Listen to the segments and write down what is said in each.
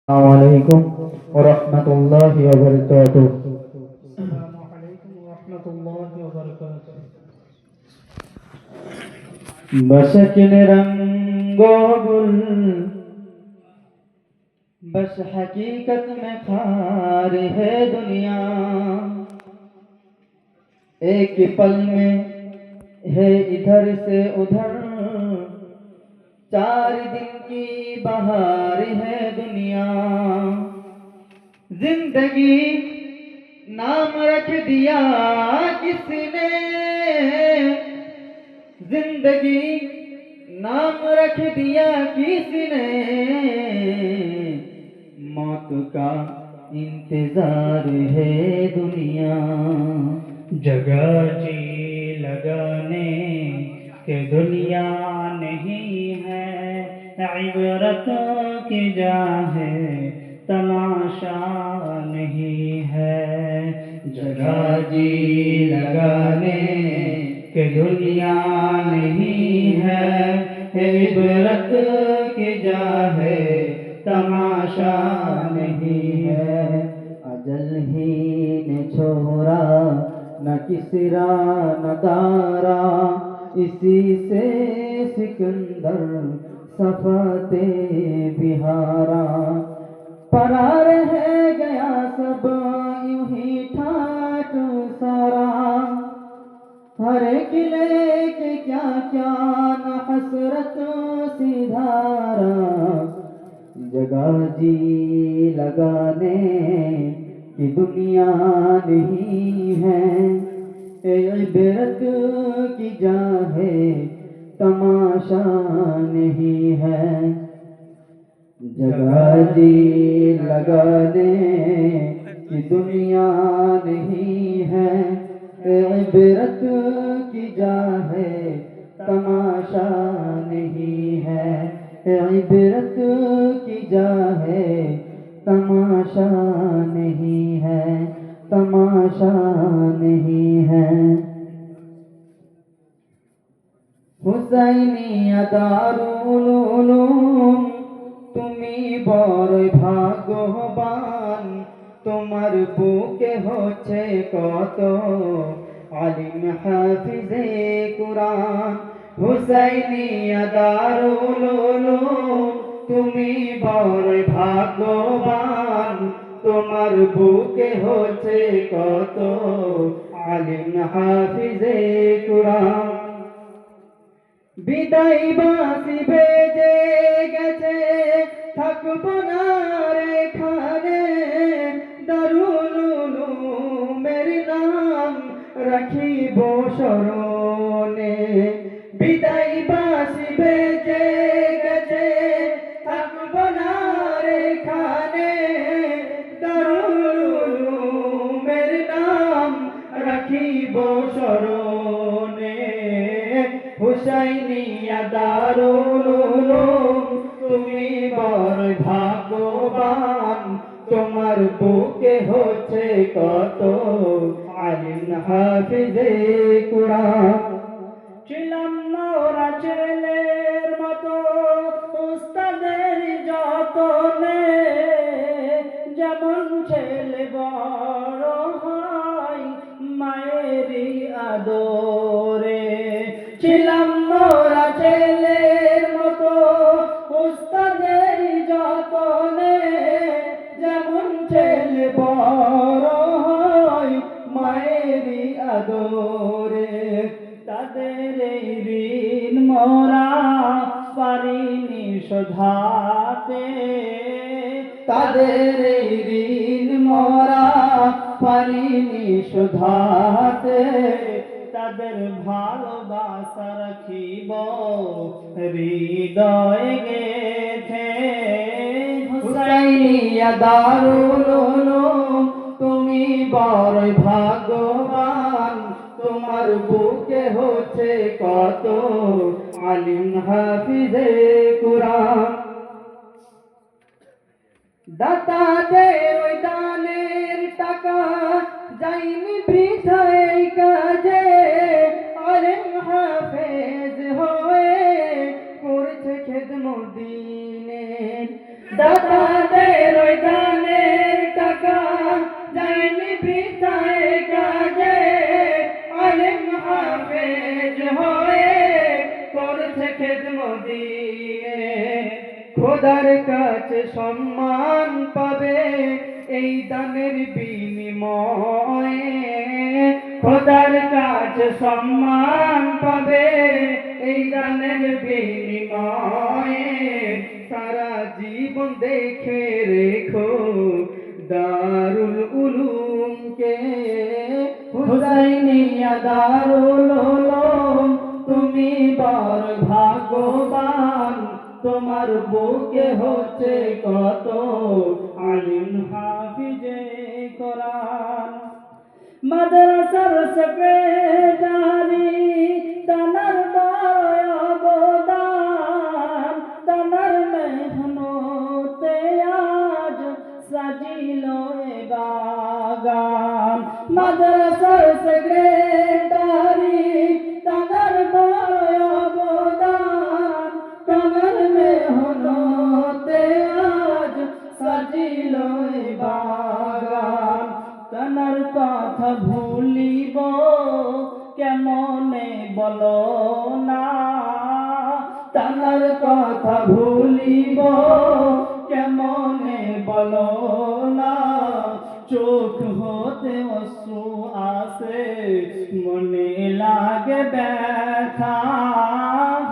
Assalamualaikum warahmatullahi wabarakatuh. Assalamualaikum warahmatullahi wabarakatuh. बस किन रंगो गुल बस हकीकत में खार है दुनिया, एक पल में है इधर से उधर, 4 दिन की बहार है दुनिया। जिंदगी नाम रख दिया किसने, जिंदगी नाम रख दिया किसने, मौत का इंतजार है दुनिया। जगह जी लगाने के दुनिया नहीं है, इबरत की जा है तमाशा नहीं है। जगह जी लगाने के दुनिया नहीं है, इबरत की जा है तमाशा नहीं है। अजल ही ने छोड़ा न किसरा न दारा, इसी से सिकंदर सफाते बिहारा। परा रह गया सब यूं ही ठाट सारा, हर किले के क्या क्या न हसरत सिधारा। जगह जी लगाने की दुनिया नहीं है, इबरत की जा है तमाशा नहीं है। जगह जी लगाने की दुनिया नहीं है, इबरत की जा है तमाशा नहीं है। इबरत की जा है तमाशा नहीं है, तमाशा नहीं है। हुसैनिया दारुल उलूम তুমি বড় ভাগ্যবান, তোমার বুকে হচ্ছে কত আলিম হাফিজে কুরআন। হুসাইনিয়া দারুল উলুম তুমি বড় ভাগ্যবান, তোমার বুকে হচ্ছে কত আলিম হাফিজে কুরআন। বিদায় বাঁশি বেজে গেছে থাকবো না রে খানে, দারুল উলুমের নাম রাখিব স্মরণে। বিদায় বাঁশি বেজে গেছে থাকবো না রে খানে, দারুল উলুমের নাম রাখিব স্মরণে। হুসাইনিয়া দারুল উলুম তুমি বড় ভাগ্যবান, তোমার বুকে হচ্ছে কত আলিম হাফিজে কুরআন। ছিলাম মোরা ছেলের মতো উস্তাদের যতনে, যেমন ছেলে বড় হয় মায়েরই আদরে। ছিলাম মোরা ছেলের মতো উস্তাদের যতনে, যেমন ছেলে বড় হয় মায়েরই আদরে। তাদের এই ঋণ মোরা পারিনি শোধাতে, তাদের এই ঋণ মোরা পারিনি শোধাতে। তাদের ভালোবাসা রাখিব হৃদয়ে গেথে। হুসাইনিয়া দারুল উলুম তুমি বড় ভাগ্যবান, তোমার বুকে হচ্ছে কত আলিম হাফিজে কুরআন। দাতাদের ওই দানের টাকা যায়নি বৃথা এই কাজে, আলেম হাফেজ হয়ে করছে খেদমত দ্বীনের। দাতাদের সম্মান পাবে এই দানের বিনিময়ে, খোদার কাছে সম্মান পাবে এই দানের বিনিময়ে। সারা জীবন দেখে রেখো দারুল উলুমকে, হুসাইনিয়া দারুল উলুম তুমি বড় ভাগ্যবান, তোমার বুকে হচ্ছে কত আলিম হাফিজে কোরআন। মাদ্রাসার সেক্রেটারি তানার বড় অবদান, তানার মেহনতে আজ সাজিল এ বাগান। মাদ্রাসার সেক্রেটারি তানার বড় অবদান, তানার মেহনতে আজ সাজিল এ বাগান। তানার কথা ভুলিব কেমনে বলো না, তানার কথা ভুলিব কেমনে বলো না। চোখ হতে অশ্রু আসে, মনে লাগে ব্যথা।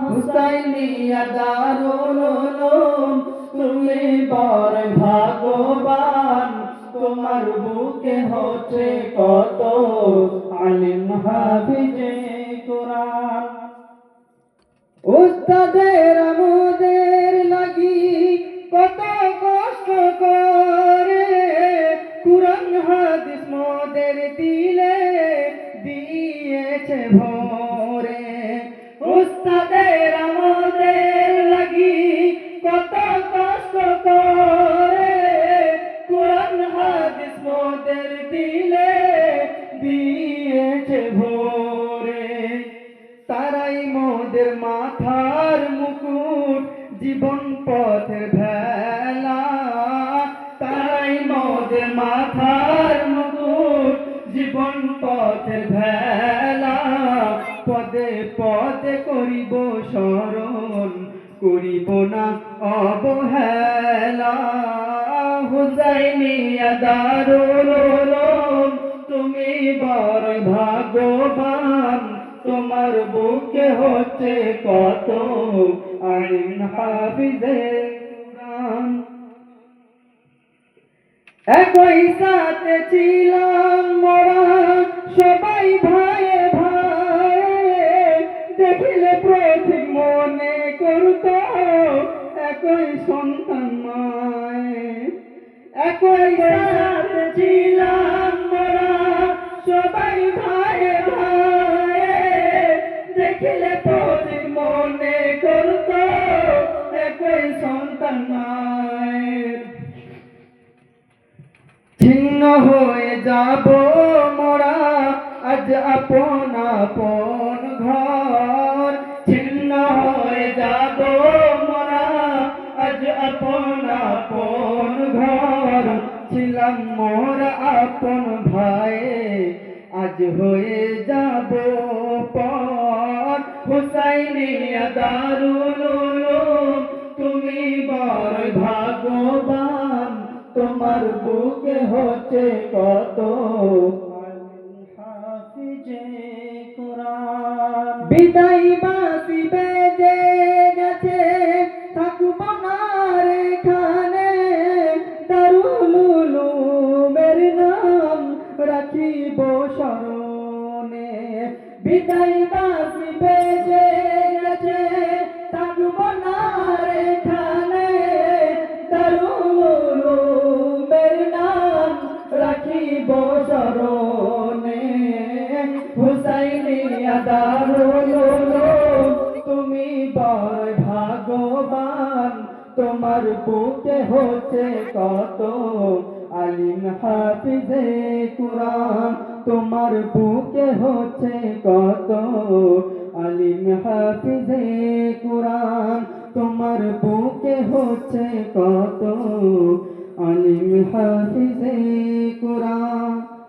হুসাইনিয়া দারুল উলুম তুমি বড় ভাগ্যবান, তোমার বুকে হচ্ছে কত আলিম হাফিজে কোরআন। উস্তাদের আমাদের লাগি কত কষ্ট করে, কুরআন হাদিস মোদের দিলে দিয়েছে ভরে। উস্তাদের আমাদের লাগি কত কষ্ট করে, কুরআন হাদিস মোদের দিলে দিয়েছে ভরে। তারাই মোদের মাথার মুকুট, জীবন পথের ভেলা। তারাই মোদের মাথার মুকুট, জীবন পথের ভেলা। পদে পদে করিব স্মরণ, করিব না অবহেলা। হুসাইনিয়া দারুল উলুম তুমি বড় ভাগ্যবান, তোমার বুকে হচ্ছে কত আলিম হাফিজে কোরআন। একই সাথে ছিলাম মোরা সবাই ভাইয়ে ভাইয়ে, দেখিলে প্রতি মনে করত একই সন্তান মায়ে। একই সাথে ছিলাম মোরা সবাই ভাইয়ে ভাইয়ে, দেখিলে প্রতি মনে করত একই সন্তান মায়ের। ছিন্ন হয়ে যাব মোরা আজ আপন আপন ঘর, ছিন্ন হয়ে যাব মোরা আজ আপন আপন ঘর। ছিলাম মোরা আপন ভাই আজ হয়ে যাব পর। হুসাইনিয়া দারুল উলুম তুমি বড় ভাগ্যবান, তোমার বুকে হচ্ছে কত আলিম হাফিজে কোরআন। বিদায় বাসি বেজে গেছে থাকব না রে খানে, দারুল উলুমের নাম রাখিব স্মরণে। বিদায় বাসি বেজে গেছে থাকব না রে খানে, দারুল উলুমের নাম রাখিব স্মরণে। হুসাইনিয়া দারুল উলুম তুমি বড় ভাগ্যবান, তোমার বুকে হচ্ছে কত আলিম হাফিজে কুরআন। তোমার বুকে হচ্ছে কত আলিম হাফিজে কুরআন। তোমার বুকে হচ্ছে কত আলিম হাফিজে কুরআন।